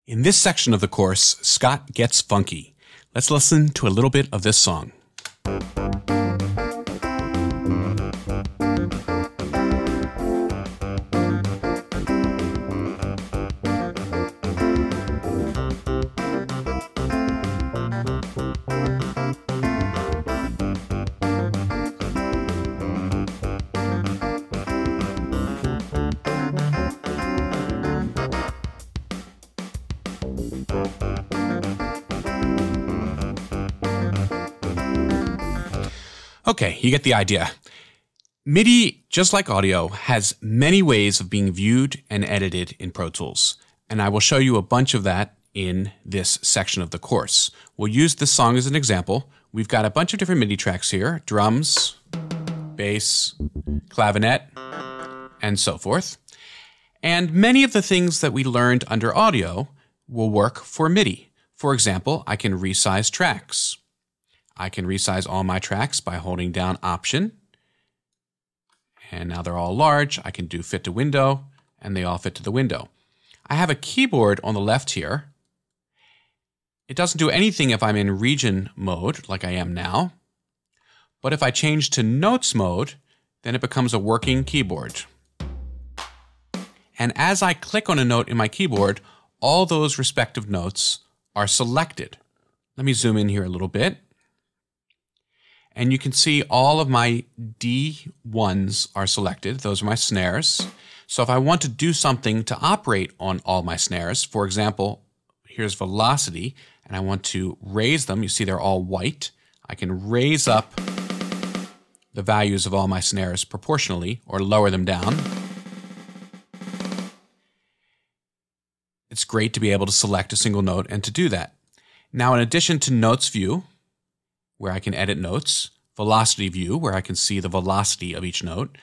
In this section of the course, Scott gets funky. Let's listen to a little bit of this song. Okay, you get the idea. MIDI, just like audio, has many ways of being viewed and edited in Pro Tools, and I will show you a bunch of that in this section of the course. We'll use this song as an example. We've got a bunch of different MIDI tracks here: drums, bass, clavinet, and so forth. And many of the things that we learned under audio will work for MIDI. For example, I can resize tracks. I can resize all my tracks by holding down Option. And now they're all large. I can do Fit to Window, and they all fit to the window. I have a keyboard on the left here. It doesn't do anything if I'm in region mode, like I am now. But if I change to notes mode, then it becomes a working keyboard. And as I click on a note in my keyboard, all those respective notes are selected. Let me zoom in here a little bit. And you can see all of my D1s are selected. Those are my snares. So if I want to do something to operate on all my snares, for example, here's velocity, and I want to raise them. You see they're all white. I can raise up the values of all my snares proportionally or lower them down. It's great to be able to select a single note and to do that. Now, in addition to Notes View, where I can edit notes, Velocity View, where I can see the velocity of each note,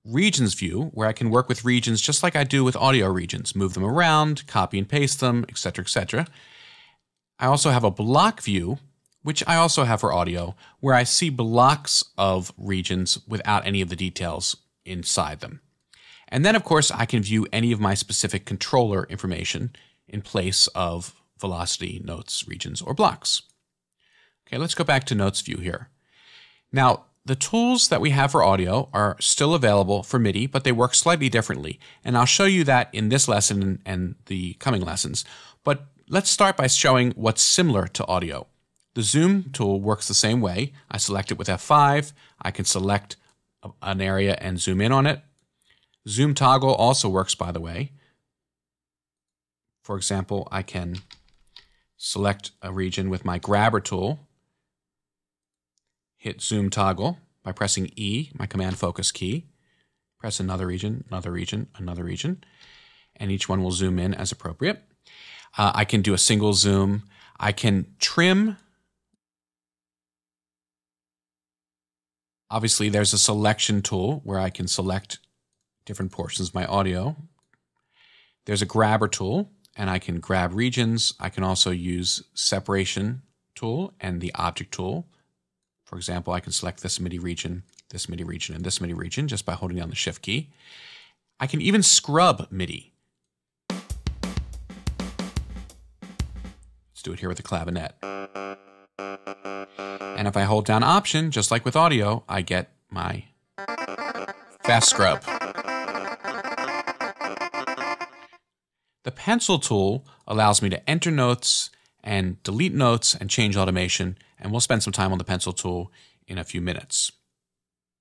Regions View, where I can work with regions just like I do with audio regions, move them around, copy and paste them, etc., etc. I also have a Block View, which I also have for audio, where I see blocks of regions without any of the details inside them. And then, of course, I can view any of my specific controller information in place of velocity, notes, regions, or blocks. Okay, let's go back to Notes View here. Now, the tools that we have for audio are still available for MIDI, but they work slightly differently. And I'll show you that in this lesson and the coming lessons. But let's start by showing what's similar to audio. The Zoom tool works the same way. I select it with F5. I can select an area and zoom in on it. Zoom toggle also works, by the way. For example, I can select a region with my grabber tool, hit Zoom toggle by pressing E, my command focus key, press another region, another region, another region, and each one will zoom in as appropriate. I can do a single zoom. I can trim. Obviously, there's a selection tool where I can select different portions of my audio. There's a grabber tool, and I can grab regions. I can also use separation tool and the object tool. For example, I can select this MIDI region, this MIDI region, and this MIDI region just by holding down the Shift key. I can even scrub MIDI. Let's do it here with the clavinet. And if I hold down Option, just like with audio, I get my fast scrub. The pencil tool allows me to enter notes and delete notes and change automation, and we'll spend some time on the pencil tool in a few minutes.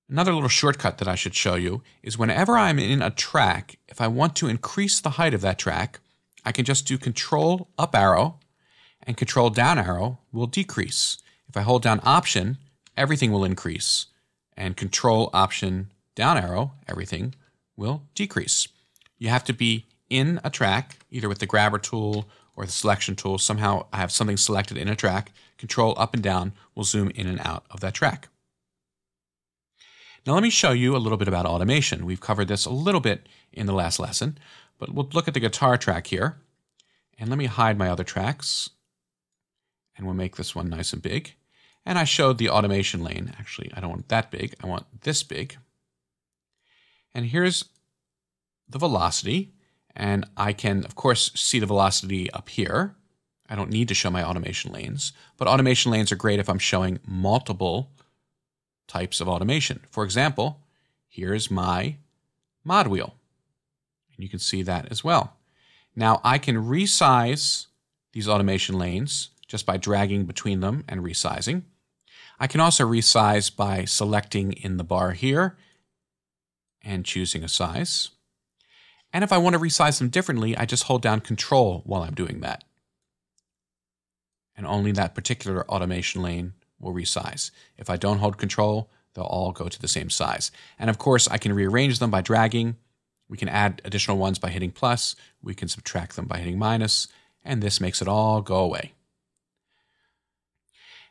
Another little shortcut that I should show you is whenever I'm in a track, if I want to increase the height of that track, I can just do Control up arrow, and Control down arrow will decrease. If I hold down Option, everything will increase, and Control Option down arrow, everything will decrease. You have to be in a track, either with the grabber tool or the selection tool. Somehow I have something selected in a track. Control up and down will zoom in and out of that track. Now let me show you a little bit about automation. We've covered this a little bit in the last lesson, but we'll look at the guitar track here. And let me hide my other tracks. And we'll make this one nice and big. And I showed the automation lane. Actually, I don't want that big. I want this big. And here's the velocity. And I can, of course, see the velocity up here. I don't need to show my automation lanes, but automation lanes are great if I'm showing multiple types of automation. For example, here's my mod wheel. And you can see that as well. Now I can resize these automation lanes just by dragging between them and resizing. I can also resize by selecting in the bar here and choosing a size. And if I want to resize them differently, I just hold down Control while I'm doing that. And only that particular automation lane will resize. If I don't hold Control, they'll all go to the same size. And of course, I can rearrange them by dragging. We can add additional ones by hitting plus. We can subtract them by hitting minus. And this makes it all go away.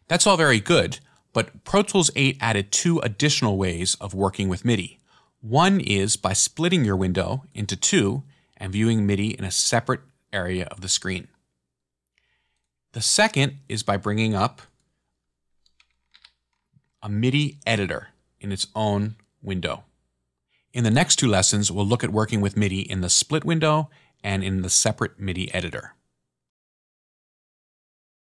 That's all very good, but Pro Tools 8 added 2 additional ways of working with MIDI. One is by splitting your window into 2 and viewing MIDI in a separate area of the screen. The second is by bringing up a MIDI editor in its own window. In the next 2 lessons, we'll look at working with MIDI in the split window and in the separate MIDI editor.